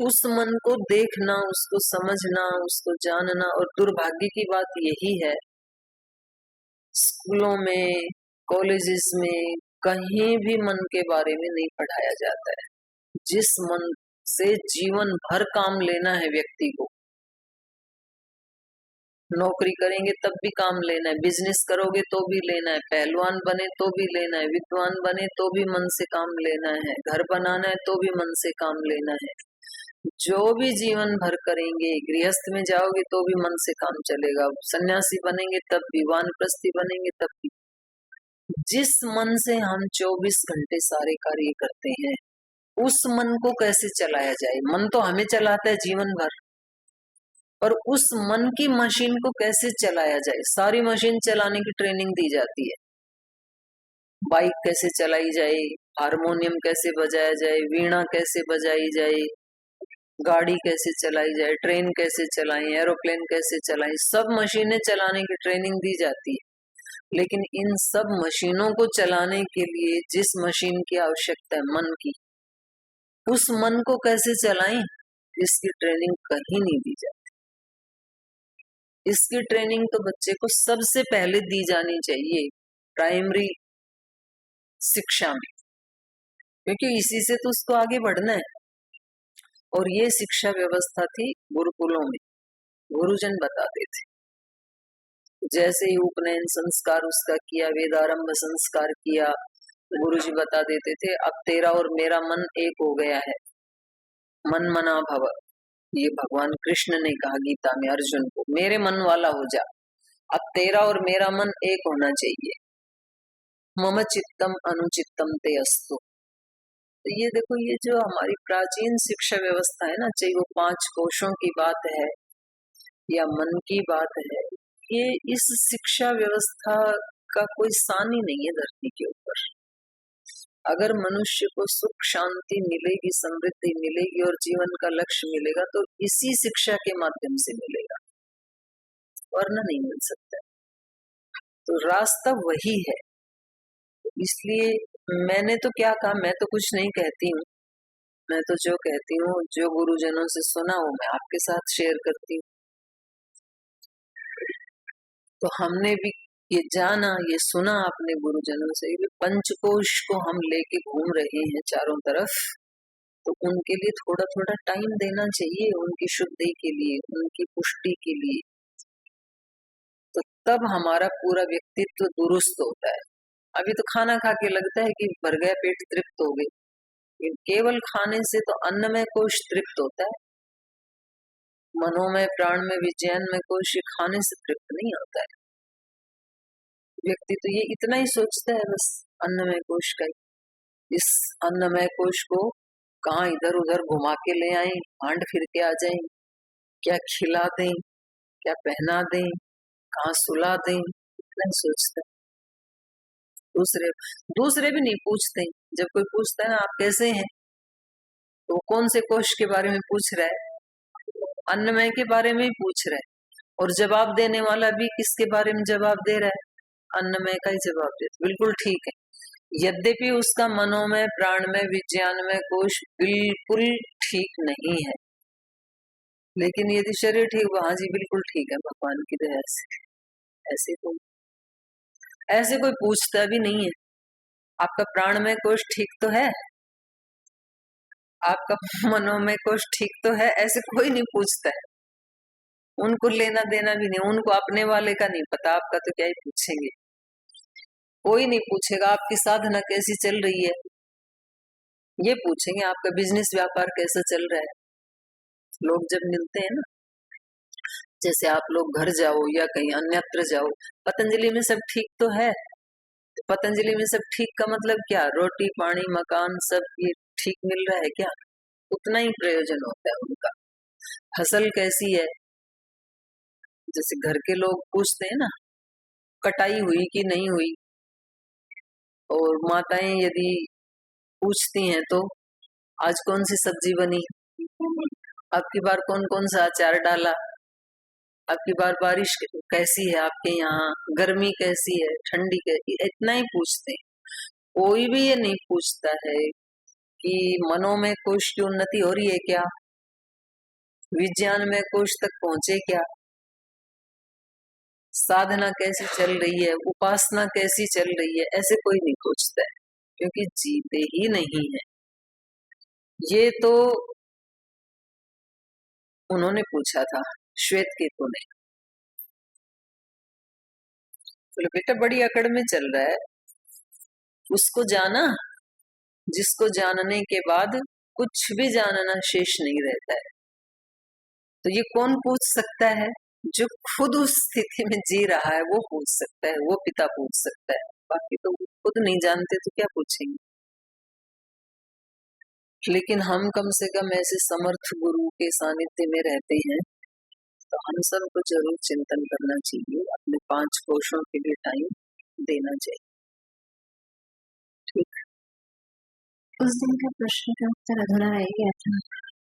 उस मन को देखना, उसको समझना, उसको जानना। और दुर्भाग्य की बात यही है, स्कूलों में, कॉलेजेस में कहीं भी मन के बारे में नहीं पढ़ाया जाता है। जिस मन से जीवन भर काम लेना है व्यक्ति को, नौकरी करेंगे तब भी काम लेना है, बिजनेस करोगे तो भी लेना है, पहलवान बने तो भी लेना है, विद्वान बने तो भी मन से काम लेना है, घर बनाना है तो भी मन से काम लेना है। जो भी जीवन भर करेंगे, गृहस्थ में जाओगे तो भी मन से काम चलेगा, सन्यासी बनेंगे तब भी, वानप्रस्थी बनेंगे तब भी। जिस मन से हम 24 घंटे सारे कार्य करते हैं, उस मन को कैसे चलाया जाए? मन तो हमें चलाता है जीवन भर, और उस मन की मशीन को कैसे चलाया जाए? सारी मशीन चलाने की ट्रेनिंग दी जाती है। बाइक कैसे चलाई जाए, हारमोनियम कैसे बजाया जाए, वीणा कैसे बजाई जाए, गाड़ी कैसे चलाई जाए, ट्रेन कैसे चलाएं, एरोप्लेन कैसे चलाएं, सब मशीनें चलाने की ट्रेनिंग दी जाती है। लेकिन इन सब मशीनों को चलाने के लिए जिस मशीन की आवश्यकता है, मन की, उस मन को कैसे चलाएं, इसकी ट्रेनिंग कहीं नहीं दी जाती। इसकी ट्रेनिंग तो बच्चे को सबसे पहले दी जानी चाहिए प्राइमरी शिक्षा में, क्योंकि इसी से तो उसको आगे बढ़ना है। और ये शिक्षा व्यवस्था थी गुरुकुलों में, गुरुजन बताते थे। जैसे ही उपनयन संस्कार उसका किया, वेदारंभ संस्कार किया, गुरुजी बता देते थे, अब तेरा और मेरा मन एक हो गया है, मन मना भव। ये भगवान कृष्ण ने कहा गीता में अर्जुन को, मेरे मन वाला हो जा, अब तेरा और मेरा मन एक होना चाहिए। मम चित्तम अनुचित्तम ते अस्तु। तो ये देखो, ये जो हमारी प्राचीन शिक्षा व्यवस्था है ना, चाहे वो 5 कोशों की बात है या मन की बात है, ये इस शिक्षा व्यवस्था का कोई सान ही नहीं है धरती के ऊपर। अगर मनुष्य को सुख शांति मिलेगी, समृद्धि मिलेगी और जीवन का लक्ष्य मिलेगा, तो इसी शिक्षा के माध्यम से मिलेगा, वरना नहीं मिल सकता। तो रास्ता वही है। इसलिए मैंने तो क्या कहा, मैं तो कुछ नहीं कहती हूँ, मैं तो जो कहती हूँ, जो गुरुजनों से सुना वो मैं आपके साथ शेयर करती हूँ। तो हमने भी ये जाना, ये सुना अपने गुरुजनों से, पंचकोश को हम लेके घूम रहे हैं चारों तरफ, तो उनके लिए थोड़ा थोड़ा टाइम देना चाहिए, उनकी शुद्धि के लिए, उनकी पुष्टि के लिए। तो तब हमारा पूरा व्यक्तित्व दुरुस्त होता है। अभी तो खाना खा के लगता है कि भर गया पेट, तृप्त हो गए। केवल खाने से तो अन्नमय कोश तृप्त होता है, मनोमय, प्राणमय, विज्ञानमय कोश खाने से तृप्त नहीं होता है। व्यक्ति तो ये इतना ही सोचता है बस अन्नमय कोश का ही। इस अन्नमय कोश को कहाँ इधर उधर घुमा के ले आए, भांड फिर के आ जाए, क्या खिला दें, क्या पहना दें, कहाँ सुला दें, इतना ही सोचता है। दूसरे भी नहीं पूछते। जब कोई पूछता है ना आप कैसे हैं, तो वो कौन से कोश के बारे में पूछ रहा है? अन्नमय के बारे में ही पूछ रहा है। और जवाब देने वाला भी किसके बारे में जवाब दे रहा है? अन्नमय का ही जवाब दे। बिल्कुल ठीक है, यद्यपि उसका मनोमय, प्राणमय, विज्ञानमय कोश बिल्कुल ठीक नहीं है, लेकिन यदि शरीर ठीक, वहां जी बिल्कुल ठीक है भगवान की दया से। ऐसे कोई पूछता भी नहीं है। आपका प्राणमय कोश ठीक तो है, आपका मनोमय कोश ठीक तो है, ऐसे कोई नहीं पूछता है। उनको लेना देना भी नहीं, उनको अपने वाले का नहीं पता, आपका तो क्या ही पूछेंगे। कोई नहीं पूछेगा आपकी साधना कैसी चल रही है, ये पूछेंगे आपका बिजनेस व्यापार कैसा चल रहा है। लोग जब मिलते हैं ना, जैसे आप लोग घर जाओ या कहीं अन्यत्र जाओ, पतंजलि में सब ठीक तो है, पतंजलि में सब ठीक का मतलब क्या? रोटी पानी मकान सब ये ठीक मिल रहा है क्या? उतना ही प्रयोजन होता है उनका। फसल कैसी है, जैसे घर के लोग पूछते हैं ना, कटाई हुई कि नहीं हुई, और माताएं यदि पूछती हैं तो आज कौन सी सब्जी बनी, अब की बार कौन कौन सा अचार डाला, अब की बार बारिश कैसी है आपके यहाँ, गर्मी कैसी है, ठंडी कैसी, इतना ही पूछते हैं। कोई भी ये नहीं पूछता है कि मनोमय कोश की उन्नति हो रही है क्या, विज्ञान में कोश तक पहुंचे क्या, साधना कैसी चल रही है, उपासना कैसी चल रही है, ऐसे कोई नहीं पूछता है, क्योंकि जीते ही नहीं है। ये तो उन्होंने पूछा था श्वेत केतु ने, बोले बेटा बड़ी अकड़ में चल रहा है, उसको जाना जिसको जानने के बाद कुछ भी जानना शेष नहीं रहता है। तो ये कौन पूछ सकता है, जो खुद उस स्थिति में जी रहा है वो पूछ सकता है, वो पिता पूछ सकता है, बाकी तो खुद नहीं जानते तो क्या पूछेंगे। लेकिन हम कम से कम ऐसे समर्थ गुरु के सानिध्य में रहते हैं, तो हम सबको जरूर चिंतन करना चाहिए, अपने 5 कोशों के लिए टाइम देना चाहिए। ठीक। उस दिन का प्रश्न का उत्तर अधूरा रह गया था,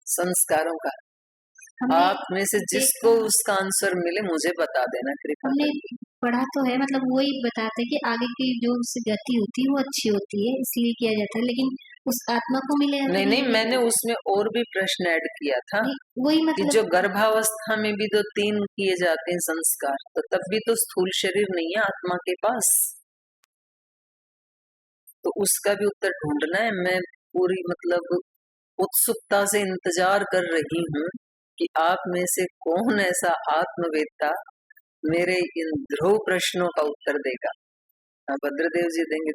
संस्कारों का। आप में से जिसको उसका आंसर मिले मुझे बता देना कृपया। हमने पढ़ा तो है, मतलब वही बताते कि आगे की जो उससे गति होती है वो अच्छी होती है, इसलिए किया जाता है, लेकिन उस आत्मा को मिले नहीं, मैंने उसमें और भी प्रश्न ऐड किया था, वही मतलब कि जो गर्भावस्था में भी तो 3 किए जाते हैं संस्कार, तो तब भी तो स्थूल शरीर नहीं है आत्मा के पास, तो उसका भी उत्तर ढूंढना है। मैं पूरी मतलब उत्सुकता से इंतजार कर रही हूँ कि आप में से कौन ऐसा आत्मवेत्ता मेरे इन ध्रुव प्रश्नों का उत्तर देगा। भद्रदेव जी देंगे,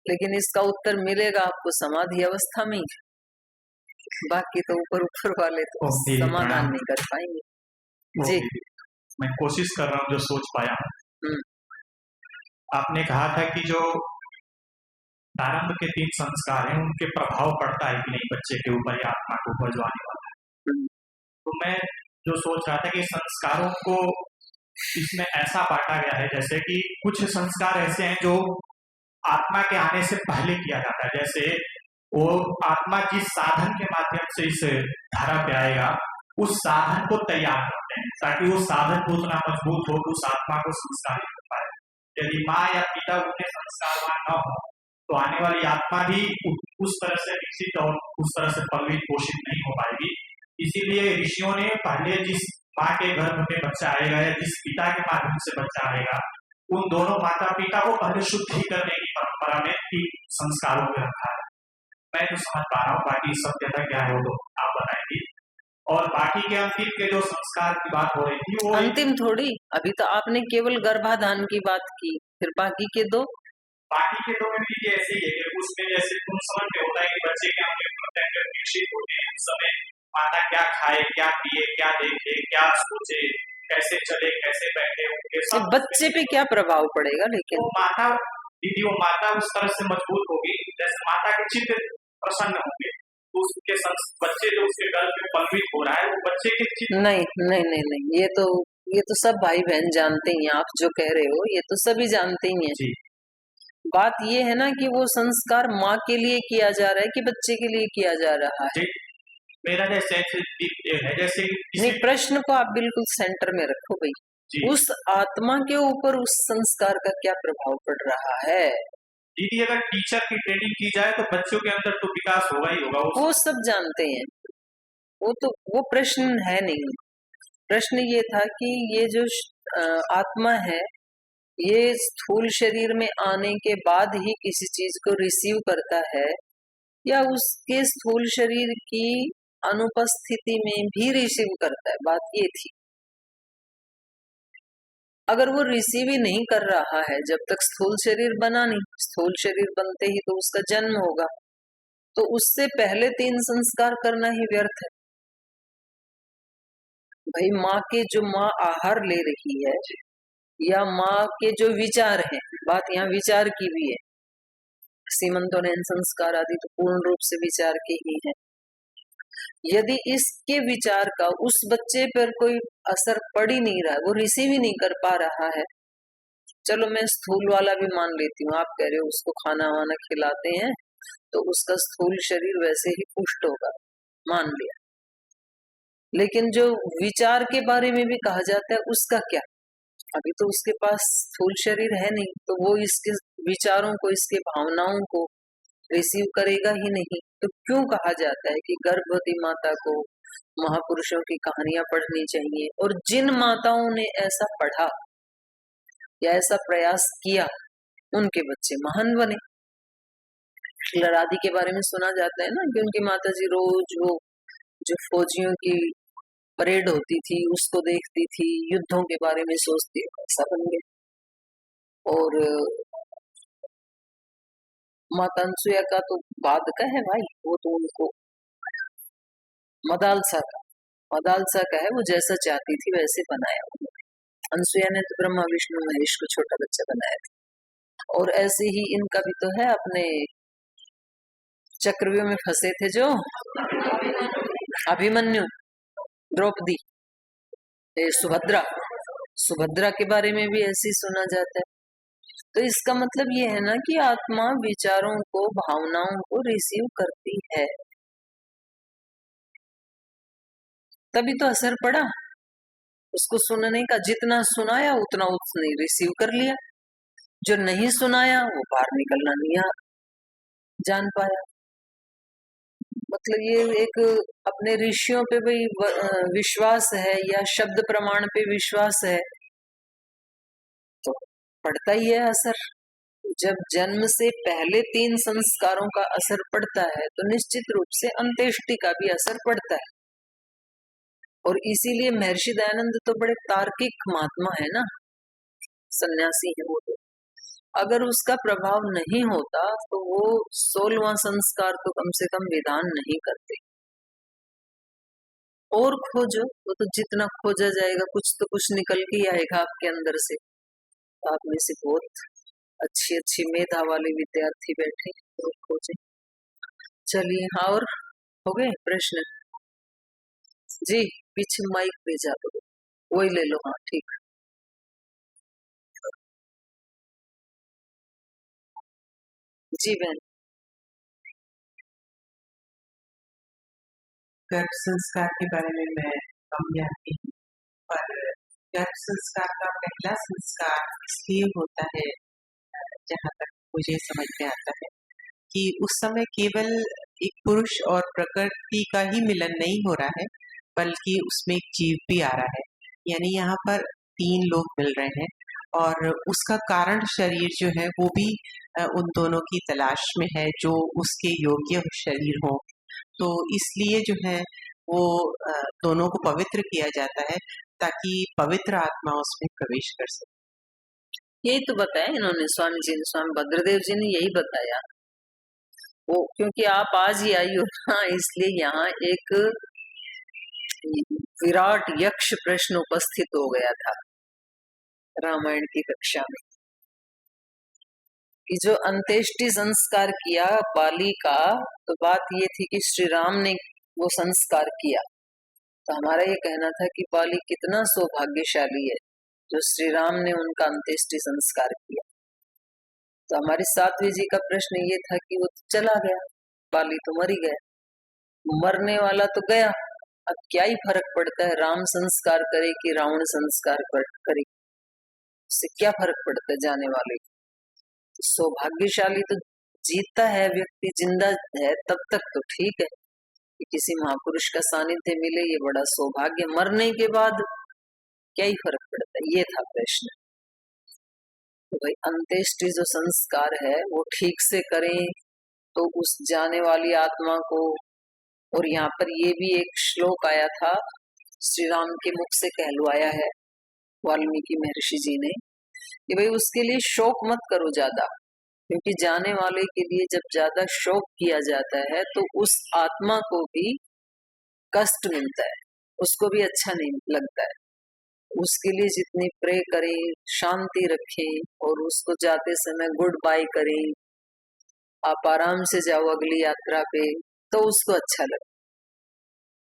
लेकिन इसका उत्तर मिलेगा आपको समाधि अवस्था में, बाकी तो ऊपर वाले तो समाधान नहीं कर पाएंगे। जी मैं कोशिश कर रहा हूँ जो सोच पाया। आपने कहा था कि जो प्रारंभ के 3 संस्कार हैं उनके प्रभाव पड़ता है कि नहीं बच्चे के ऊपर या आत्मा के ऊपर जो आने वाला है। तो मैं जो सोच रहा था कि संस्कारों को इसमें ऐसा बांटा गया है, जैसे कि कुछ संस्कार ऐसे हैं जो आत्मा के आने से पहले किया जाता है, जैसे वो आत्मा जिस साधन के माध्यम से इस धारा पे आएगा उस साधन को तैयार करते हैं, ताकि वो साधन को उतना मजबूत हो कि उस आत्मा को संस्कारित कर पाए। यदि माँ या पिता उतने संस्कारवान न हो तो आने वाली आत्मा भी उस तरह से विकसित और उस तरह से पल्वित पोषित नहीं हो पाएगी। इसीलिए ऋषियों ने पहले जिस माँ के गर्भ में बच्चा आएगा या जिस पिता के माध्यम से बच्चा आएगा, उन दोनों माता पिता को पहले शुद्धि करने की परंपरा में 3 संस्कारों को रखा है। मैं तो समझ पा रहा हूँ, बाकी सत्यता क्या है वो तो आप बताएंगे। और बाकी के अंतिम के जो संस्कार की बात हो रही थी वो अंतिम थोड़ी, अभी तो आपने केवल गर्भाधान की बात की, फिर बाकी के 2 में भी ऐसे ही है कि उसमें जैसे तुम समझ में होता है कि बच्चे के अंदर विकसित होते हैं, उस समय माता क्या खाए, क्या पिए, क्या देखे, क्या सोचे, कैसे चले, कैसे बैठे, उनके सब बच्चे पे क्या प्रभाव पड़ेगा। लेकिन वो माता दीदी वो माता उस तरह से मजबूत होगी जैसे माता के चित्त प्रसन्न होंगे, तो उसके बच्चे जो उसके गर्भ में पल्वित हो रहा है वो बच्चे के चित्त नहीं, ये तो सब भाई बहन जानते ही हैं, आप जो कह रहे हो ये तो सभी जानते ही हैं। बात ये है ना कि वो संस्कार माँ के लिए किया जा रहा है कि बच्चे के लिए किया जा रहा है। मेरा जैसे नहीं, प्रश्न को आप बिल्कुल सेंटर में रखो भाई, उस आत्मा के ऊपर उस संस्कार का क्या प्रभाव पड़ रहा है। दीदी अगर टीचर की ट्रेनिंग की जाए तो बच्चों के अंदर तो विकास होगा ही होगा, वो सब जानते हैं, वो प्रश्न है नहीं। प्रश्न ये था कि ये जो आत्मा है ये स्थूल शरीर में आने के बाद ही किसी चीज को रिसीव करता है या उसके स्थूल शरीर की अनुपस्थिति में भी रिसीव करता है, बात ये थी। अगर वो रिसीव ही नहीं कर रहा है, जब तक स्थूल शरीर बना नहीं, स्थूल शरीर बनते ही तो उसका जन्म होगा, तो उससे पहले 3 संस्कार करना ही व्यर्थ है भाई। माँ के जो माँ आहार ले रही है या माँ के जो विचार हैं, बात यहाँ विचार की भी है, सीमंतोनयन संस्कार आदि तो पूर्ण रूप से विचार के ही है। यदि इसके विचार का उस बच्चे पर कोई असर पड़ ही नहीं रहा है, वो रिसीव ही नहीं कर पा रहा है, चलो मैं स्थूल वाला भी मान लेती हूँ, आप कह रहे हो उसको खाना वाना खिलाते हैं तो उसका स्थूल शरीर वैसे ही पुष्ट होगा, मान लिया। लेकिन जो विचार के बारे में भी कहा जाता है उसका क्या, अभी तो उसके पास स्थूल शरीर है नहीं, तो वो इसके विचारों को, इसके भावनाओं को रिसीव करेगा ही नहीं। तो क्यों कहा जाता है कि गर्भवती माता को महापुरुषों की कहानियां पढ़नी चाहिए। और जिन माताओं ने ऐसा पढ़ा या ऐसा प्रयास किया उनके बच्चे महान बने। लड़ादी के बारे में सुना जाता है ना कि उनकी माताजी रोज वो जो फौजियों की परेड होती थी उसको देखती थी, युद्धों के बारे में सोचती, ऐसा बन गए। और माता अनसुया का तो बाद का है भाई, वो तो उनको मदालसा का है, वो जैसा चाहती थी वैसे बनाया उन्होंने। अनसुया ने तो ब्रह्मा विष्णु महेश को छोटा बच्चा बनाया था। और ऐसे ही इनका भी तो है, अपने चक्रव्यूह में फंसे थे जो अभिमन्यु, द्रौपदी, सुभद्रा के बारे में भी ऐसे ही सुना जाता है। तो इसका मतलब ये है ना कि आत्मा विचारों को, भावनाओं को रिसीव करती है, तभी तो असर पड़ा। उसको सुनने का जितना सुनाया उतना उसने रिसीव कर लिया, जो नहीं सुनाया वो बाहर निकलना नहीं जान पाया। मतलब ये एक अपने ऋषियों पे भी विश्वास है या शब्द प्रमाण पे विश्वास है तो पड़ता ही है असर। जब जन्म से पहले 3 संस्कारों का असर पड़ता है तो निश्चित रूप से अंत्येष्टि का भी असर पड़ता है। और इसीलिए महर्षि दयानंद तो बड़े तार्किक महात्मा है ना, सन्यासी है वो तो। अगर उसका प्रभाव नहीं होता तो वो 16वां संस्कार तो कम से कम विधान नहीं करते। और खोजो, वो तो जितना खोजा जाएगा कुछ तो कुछ निकल के आएगा आपके अंदर से। आप में से बहुत अच्छी अच्छी मेधा वाले विद्यार्थी बैठे और खोजे। चलिए, हाँ, और हो गए प्रश्न? जी, पीछे माइक पे जा दो, वही ले लो। हाँ, ठीक। जी बहन। गर्भ संस्कार के बारे में मैं कम जानती हूँ, पर गर्भ संस्कार का पहला संस्कार इसलिए होता है, जहाँ तक मुझे समझ में आता है, कि उस समय केवल एक पुरुष और प्रकृति का ही मिलन नहीं हो रहा है, बल्कि उसमें एक जीव भी आ रहा है। यानी यहाँ पर 3 लोग मिल रहे हैं और उसका कारण शरीर जो है वो भी उन दोनों की तलाश में है, जो उसके योग्य शरीर हो। तो इसलिए जो है वो दोनों को पवित्र किया जाता है ताकि पवित्र आत्मा उसमें प्रवेश कर सके। यही तो बताया इन्होंने, स्वामी जी ने, स्वामी भद्रदेव जी ने यही बताया। वो क्योंकि आप आज ही आई हो ना, इसलिए यहाँ एक विराट यक्ष प्रश्न उपस्थित हो गया था रामायण की कक्षा में, कि जो अंत्येष्टि संस्कार किया बाली का, तो बात ये थी कि श्री राम ने वो संस्कार किया। तो हमारा ये कहना था कि बाली कितना सौभाग्यशाली है जो श्री राम ने उनका अंत्येष्टि संस्कार किया। तो हमारी सात्वी जी का प्रश्न ये था कि वो चला गया, बाली तो मर ही गया, मरने वाला तो गया, अब क्या ही फर्क पड़ता है राम संस्कार करे कि रावण संस्कार करे, उससे क्या फर्क पड़ता है जाने वाले। तो सौभाग्यशाली तो जीता है व्यक्ति, जिंदा है तब तक तो ठीक है कि किसी महापुरुष का सानिध्य मिले, ये बड़ा सौभाग्य। मरने के बाद क्या ही फर्क पड़ता है, ये था प्रश्न। तो भाई अंत्येष्टि जो संस्कार है वो ठीक से करें तो उस जाने वाली आत्मा को, और यहाँ पर ये भी एक श्लोक आया था, श्री राम के मुख से कहलवाया है वाल्मीकि महर्षि जी ने, कि भाई उसके लिए शोक मत करो ज्यादा, क्योंकि जाने वाले के लिए जब ज्यादा शोक किया जाता है तो उस आत्मा को भी कष्ट मिलता है, उसको भी अच्छा नहीं लगता है। उसके लिए जितनी प्रे करें, शांति रखें और उसको जाते समय गुड बाय करें, आप आराम से जाओ अगली यात्रा पे, तो उसको अच्छा लगे।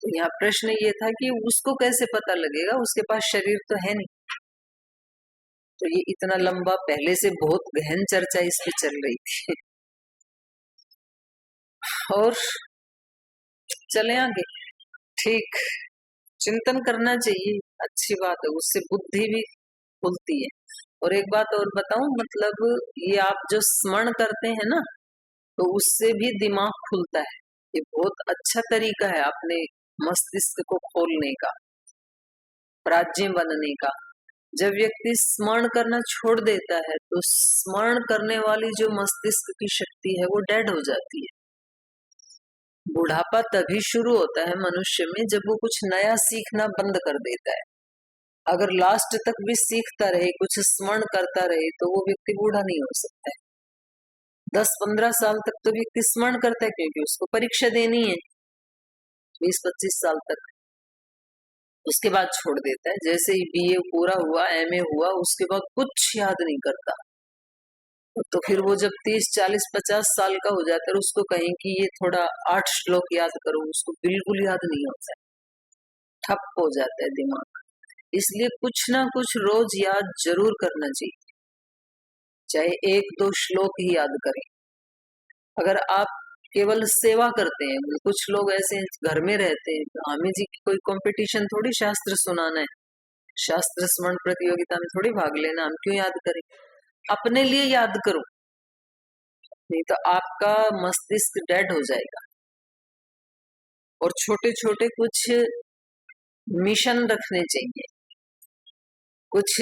तो यहाँ प्रश्न ये था कि उसको कैसे पता लगेगा, उसके पास शरीर तो है नहीं। तो ये इतना लंबा, पहले से बहुत गहन चर्चा इस पे चल रही थी। और चले आगे, ठीक, चिंतन करना चाहिए, अच्छी बात है, उससे बुद्धि भी खुलती है। और एक बात और बताऊं, मतलब ये आप जो स्मरण करते हैं ना, तो उससे भी दिमाग खुलता है। ये बहुत अच्छा तरीका है, आपने मस्तिष्क को खोलने का, प्राज्ञ बनने का। जब व्यक्ति स्मरण करना छोड़ देता है तो स्मरण करने वाली जो मस्तिष्क की शक्ति है वो डेड हो जाती है। बुढ़ापा तभी शुरू होता है मनुष्य में जब वो कुछ नया सीखना बंद कर देता है। अगर लास्ट तक भी सीखता रहे, कुछ स्मरण करता रहे, तो वो व्यक्ति बूढ़ा नहीं हो सकता है। 10-15 साल तक तो व्यक्ति स्मरण करता है क्योंकि उसको परीक्षा देनी है, 20-25 साल तक। उसके बाद छोड़ देता है। जैसे ही बीए पूरा हुआ, एमए हुआ, उसके बाद कुछ याद नहीं करता। तो फिर वो जब 30-40-50 साल का हो जाता है, उसको कहें कि ये थोड़ा 8 श्लोक याद करो, उसको बिल्कुल याद नहीं होता है, ठप हो जाता है दिमाग। इसलिए कुछ ना कुछ रोज याद जरूर करना चाहिए, चाहे 1-2 श्लोक ही याद करें। अगर आप केवल सेवा करते हैं, कुछ लोग ऐसे घर में रहते हैं, हमें जी कोई कंपटीशन थोड़ी शास्त्र सुनाना है, शास्त्र स्मरण प्रतियोगिता में थोड़ी भाग लेना, हम क्यों याद करें? अपने लिए याद करो, नहीं तो आपका मस्तिष्क डेड हो जाएगा। और छोटे छोटे कुछ मिशन रखने चाहिए। कुछ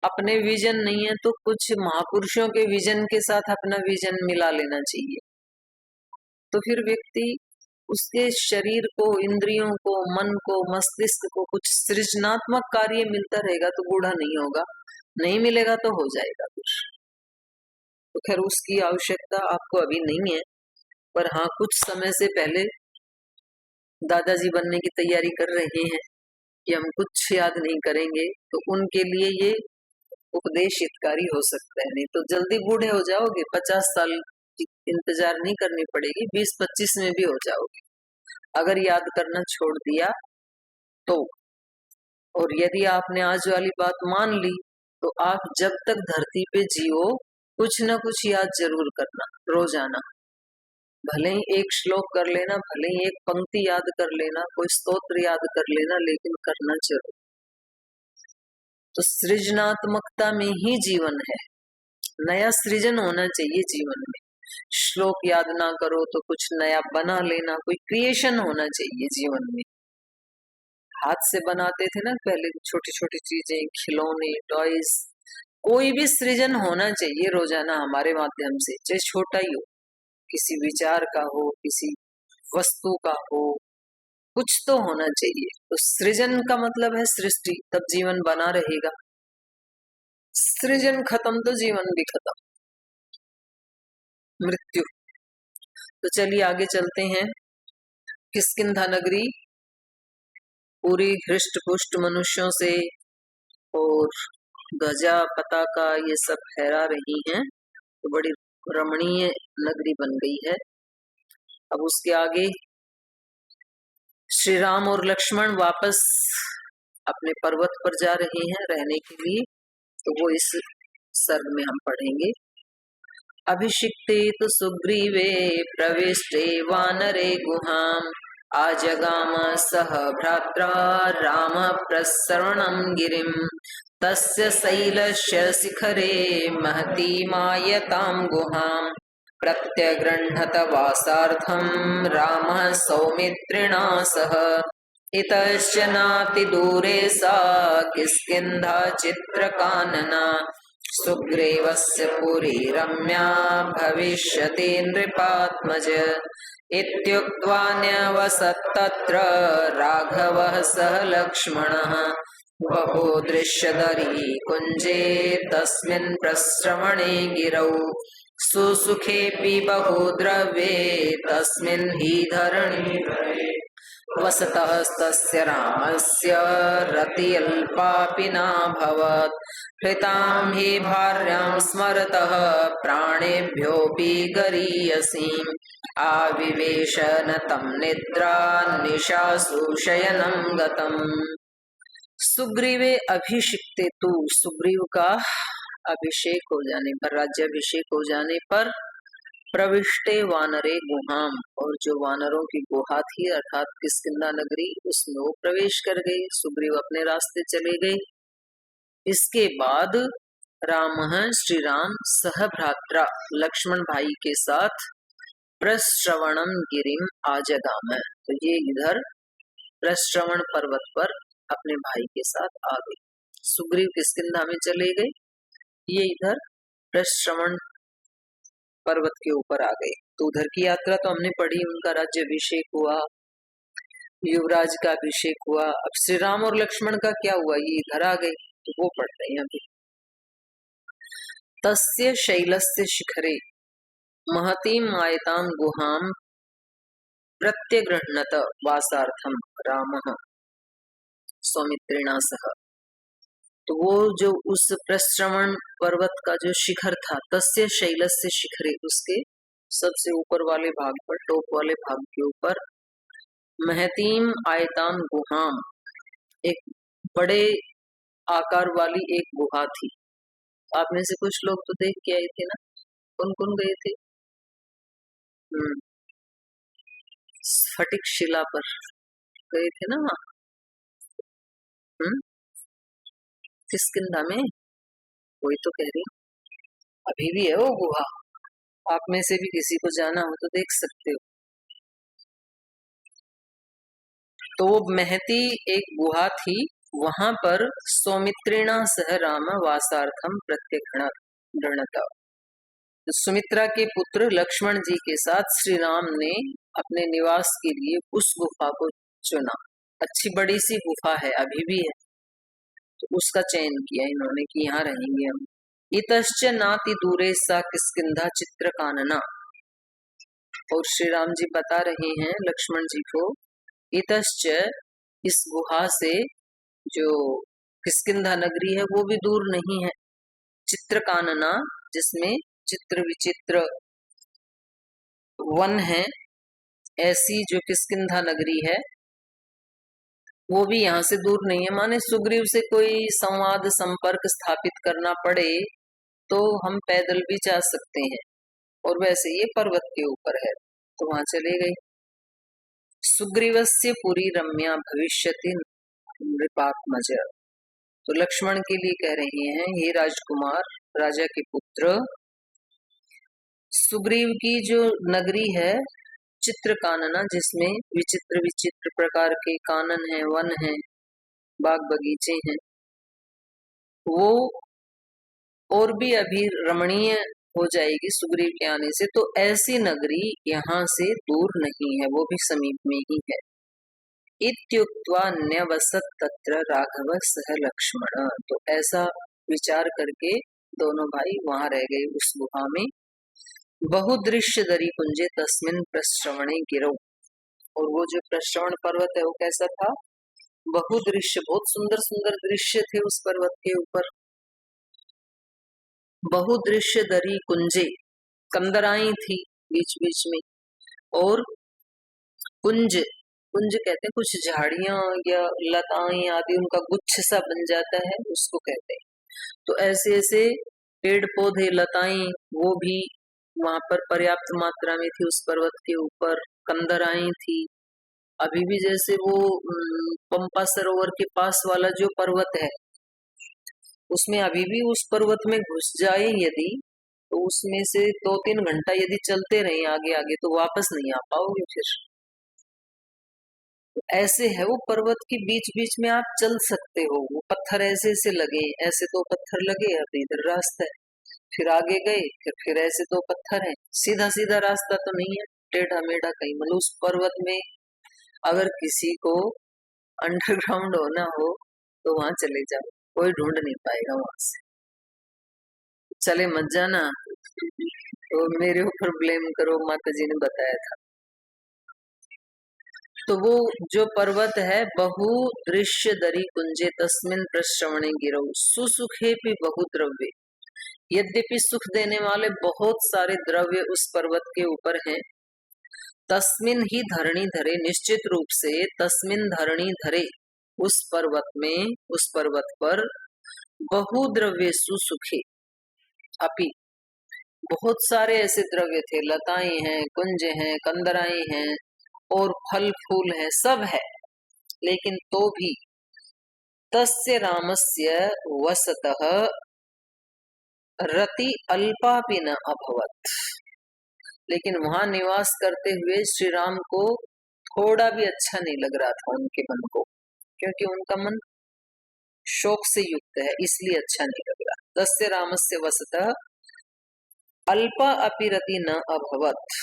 अपने विजन नहीं है तो कुछ महापुरुषों के विजन के साथ अपना विजन मिला लेना चाहिए। तो फिर व्यक्ति उसके शरीर को, इंद्रियों को, मन को, मस्तिष्क को कुछ सृजनात्मक कार्य मिलता रहेगा तो बूढ़ा नहीं होगा, नहीं मिलेगा तो हो जाएगा कुछ। तो खैर उसकी आवश्यकता आपको अभी नहीं है, पर हाँ कुछ समय से पहले दादाजी बनने की तैयारी कर रहे हैं कि हम कुछ याद नहीं करेंगे, तो उनके लिए ये उपदेश हितकारी हो सकता है। नहीं तो जल्दी बूढ़े हो जाओगे, 50 साल की इंतजार नहीं करनी पड़ेगी, 20-25 में भी हो जाओगे अगर याद करना छोड़ दिया तो। और यदि आपने आज वाली बात मान ली तो आप जब तक धरती पे जियो कुछ ना कुछ याद जरूर करना रोजाना। भले ही 1 श्लोक कर लेना, भले ही 1 पंक्ति याद कर लेना, कोई स्तोत्र याद कर लेना, लेकिन करना जरूर। तो सृजनात्मकता में ही जीवन है, नया सृजन होना चाहिए जीवन में। श्लोक याद ना करो तो कुछ नया बना लेना, कोई क्रिएशन होना चाहिए जीवन में। हाथ से बनाते थे ना पहले छोटी छोटी चीजें, खिलौने, टॉयज, कोई भी सृजन होना चाहिए रोजाना हमारे माध्यम से, चाहे छोटा ही हो, किसी विचार का हो, किसी वस्तु का हो, कुछ तो होना चाहिए। तो सृजन का मतलब है सृष्टि, तब जीवन बना रहेगा। सृजन खत्म तो जीवन भी खत्म, मृत्यु। तो चलिए आगे चलते हैं। किष्किंधा नगरी पूरी हृष्ट पुष्ट मनुष्यों से और ध्वजा पताका ये सब फहरा रही हैं, तो बड़ी रमणीय नगरी बन गई है। अब उसके आगे श्री राम और लक्ष्मण वापस अपने पर्वत पर जा रहे हैं रहने के लिए, तो वो इस सर्ग में हम पढ़ेंगे। अभिषिक्ते तो सुग्रीवे प्रविष्टे वानरे गुहाम आजगाम सह भ्रात्रा राम प्रसरणं गिरिम तस्य शैलस्य शिखरे महती मायतां गुहां प्रत्यगृह्णत वासार्थं रामः सौमित्रिणा सह इतश्च नातिदूरे सा किष्किन्धा चित्रकानना सुग्रीवस्य पुरी रम्या भविष्यति नृपात्मज इत्युक्त्वा न्यवसत्तत्र राघवः सह लक्ष्मणः बभो दृश्यधरी कुञ्जे तस्मिन् प्रस्रवणे गिरौ सुसुखेऽपि बहु द्रव्ये तस्मिन् हि धरणी वसतः तस्य रामस्य रतिरल्पापि नाभवत् हृतां हि भार्यां स्मरतः प्राणेभ्योऽपि गरीयसीम् आविवेश न तं निद्रा निशासु शयनं गतम्। सुग्रीवे अभिषिक्ते तु, सुग्रीव का अभिषेक हो जाने पर, राज्याभिषेक हो जाने पर प्रविष्टे वानरे गुहाम, और जो वानरों की गुहा थी अर्थात किष्किंधा नगरी, उसमें वो प्रवेश कर गए। सुग्रीव अपने रास्ते चले गए। इसके बाद राम श्री राम सह भ्रात्रा लक्ष्मण भाई के साथ प्रश्रवणम गिरिम आजगाम, तो ये इधर प्रश्रवण पर्वत पर अपने भाई के साथ आ गई। सुग्रीव किष्किंधा में चले गए, ये इधर प्रश्रवण पर्वत के ऊपर आ गए। तो उधर की यात्रा तो हमने पढ़ी, उनका राज्याभिषेक हुआ, युवराज का अभिषेक हुआ। अब श्री राम और लक्ष्मण का क्या हुआ, ये इधर आ गए, तो वो पढ़ रहे हैं अभी। तस्य शैलस्य शिखरे महतीं आयतां गुहां प्रत्यगृह्णत वासार्थम रामः सौमित्रेणा सह। तो वो जो उस प्रश्रवण पर्वत का जो शिखर था, तस्य शैलस्य शिखरे, उसके सबसे ऊपर वाले भाग पर, टॉप वाले भाग के ऊपर, महतीम आयतान गुहाम, एक बड़े आकार वाली एक गुहा थी। आप में से कुछ लोग तो देख के आए थे ना, कौन कौन गए थे? स्फटिक शिला पर गए थे ना वहाँ, किष्किंधा में, वही तो कह रही हूँ। अभी भी है वो गुहा, आप में से भी किसी को जाना हो तो देख सकते हो। तो वो महती एक गुहा थी, वहां पर सौमित्रेणा सह राम वासार्थम प्रत्यगृह्णत। तो सुमित्रा के पुत्र लक्ष्मण जी के साथ श्री राम ने अपने निवास के लिए उस गुफा को चुना। अच्छी बड़ी सी गुफा है, अभी भी है, तो उसका चयन किया इन्होंने कि यहाँ रहेंगे हम। इतश्च नाति दूरे सा किष्किंधा चित्रकानना। और श्री राम जी बता रहे हैं लक्ष्मण जी को, इतश्च, इस गुहा से जो किष्किंधा नगरी है वो भी दूर नहीं है। चित्रकानना, जिसमें चित्र विचित्र वन है, ऐसी जो किष्किंधा नगरी है वो भी यहाँ से दूर नहीं है। माने सुग्रीव से कोई संवाद संपर्क स्थापित करना पड़े तो हम पैदल भी जा सकते हैं, और वैसे ये पर्वत के ऊपर है, तो वहां चले गए। सुग्रीवस्य पुरी रम्या भविष्यति नृपात्मज। तो लक्ष्मण के लिए कह रहे हैं, हे राजकुमार, राजा के पुत्र, सुग्रीव की जो नगरी है चित्रकानना, जिसमें विचित्र विचित्र प्रकार के कानन हैं, वन हैं, बाग बगीचे हैं, वो और भी अभी रमणीय हो जाएगी सुग्रीव के आने से। तो ऐसी नगरी यहाँ से दूर नहीं है, वो भी समीप में ही है। इत्युक्त्वा न्यवसत तत्र राघव सह लक्ष्मण। तो ऐसा विचार करके दोनों भाई वहां रह गए उस गुहा में। बहुदृश्य दरी कुंजे तस्मिन प्रश्रवणे गिरौ। और वो जो प्रश्रवण पर्वत है वो कैसा था? बहुदृश्य, बहुत सुंदर सुंदर दृश्य थे उस पर्वत के ऊपर। बहुदृश्य दरी कुंजे, कंदराई थी बीच बीच में, और कुंज, कुंज कहते हैं कुछ झाड़ियां या लताएं आदि, उनका गुच्छ सा बन जाता है, उसको कहते हैं। तो ऐसे ऐसे पेड़ पौधे, लताएं, वो भी वहां पर पर्याप्त मात्रा में थी उस पर्वत के ऊपर। कंदराएं थी। अभी भी जैसे वो पंपा सरोवर के पास वाला जो पर्वत है, उसमें अभी भी उस पर्वत में घुस जाए यदि, तो उसमें से 2-3 घंटा यदि चलते रहे आगे आगे तो वापस नहीं आ पाओगे फिर। तो ऐसे है वो पर्वत के बीच बीच में आप चल सकते हो। वो पत्थर ऐसे ऐसे लगे, ऐसे 2 पत्थर लगे, अब इधर रास्ता है, फिर आगे गए, फिर ऐसे 2 पत्थर हैं। सीधा सीधा रास्ता तो नहीं है, टेढ़ा मेढ़ा कहीं। मतलब उस पर्वत में अगर किसी को अंडरग्राउंड होना हो तो वहां चले जाओ, कोई ढूंढ नहीं पाएगा वहां से। चले मत जाना तो मेरे ऊपर ब्लेम करो, माता जी ने बताया था। तो वो जो पर्वत है, बहु दृश्य दरी कुंजे तस्मिन प्रश्रवणे गिरौ सुसुखे भी बहु द्रव्य। यद्यपि सुख देने वाले बहुत सारे द्रव्य उस पर्वत के ऊपर हैं। तस्मिन ही धरणी धरे, निश्चित रूप से तस्मिन धरणी धरे, उस पर्वत में, उस पर्वत पर बहु द्रव्य सुसुखे अपि, बहुत सारे ऐसे द्रव्य थे, लताएं हैं, कुंज हैं, कंदराएं हैं, और फल फूल है, सब है। लेकिन तो भी तस्य रामस्य वसतः रति अल्पापि न अभवत। लेकिन वहां निवास करते हुए श्री राम को थोड़ा भी अच्छा नहीं लग रहा था उनके मन को, क्योंकि उनका मन शोक से युक्त है, इसलिए अच्छा नहीं लग रहा। तस्य रामस्य वसतः अल्पा अपि रति न अभवत्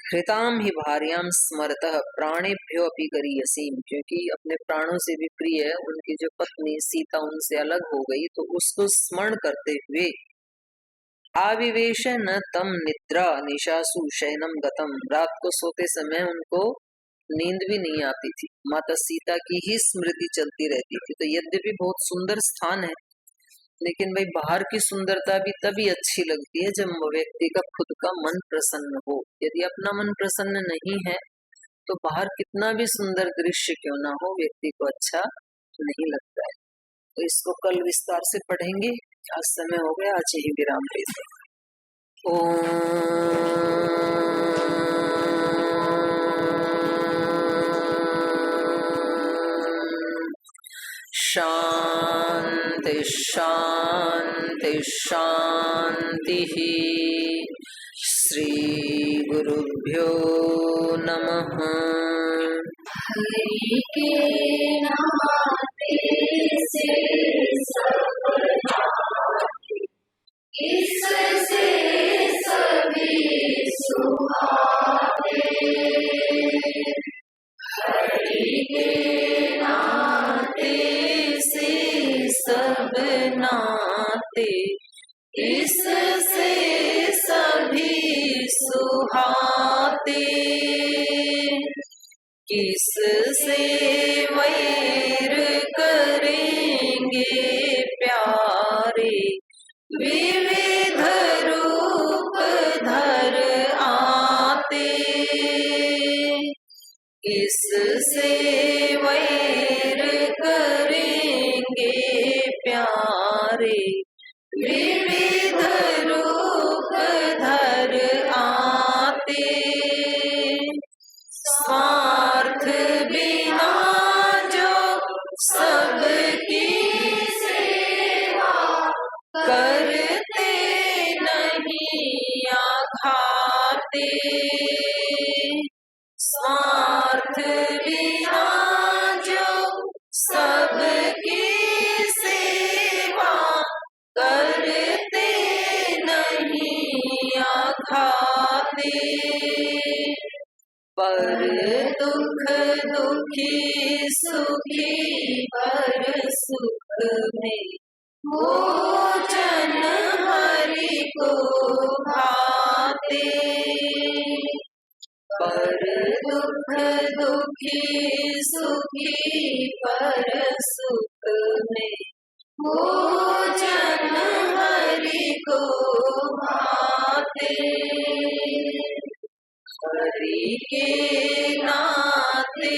हृताम ही भार्याम स्मरतः प्राणेभ्यो अपि गरीयसीम, क्योंकि अपने प्राणों से भी प्रिय है उनकी जो पत्नी सीता उनसे अलग हो गई, तो उसको स्मरण करते हुए आविवेश न तम निद्रा निशासु शयनम गतम, रात को सोते समय उनको नींद भी नहीं आती थी, माता सीता की ही स्मृति चलती रहती थी। तो यद्यपि बहुत सुंदर स्थान है, लेकिन भाई बाहर की सुंदरता भी तभी अच्छी लगती है जब व्यक्ति का खुद का मन प्रसन्न हो। यदि अपना मन प्रसन्न नहीं है तो बाहर कितना भी सुंदर दृश्य क्यों ना हो, व्यक्ति को अच्छा नहीं लगता है। तो इसको कल विस्तार से पढ़ेंगे, आज समय हो गया, आज ही विराम लेते। शांति शांति शांति। श्री गुरुभ्यो नमः। हरि के नाते से सब नाते, इससे सभी सुहाते। हरि के नाते से सब नाते, इससे सभी सुहाते। किससे वैर करेंगे प्यारे, विविध रूप धर आते। किससे वैर करेंगे प्यारे, विविध रूप धर आते। स्वार्थ बिना जो सबकी सेवा करते नहीं आघाते। स्वार्थ बिना जो सबकी सेवा करते नहीं आघाते। पर दुख दुखी सुखी पर सुख में, भोजन हरि को भाते। पर दुख दुखी सुखी पर सुख में, भोजन हरि को भाते। हरि के नाते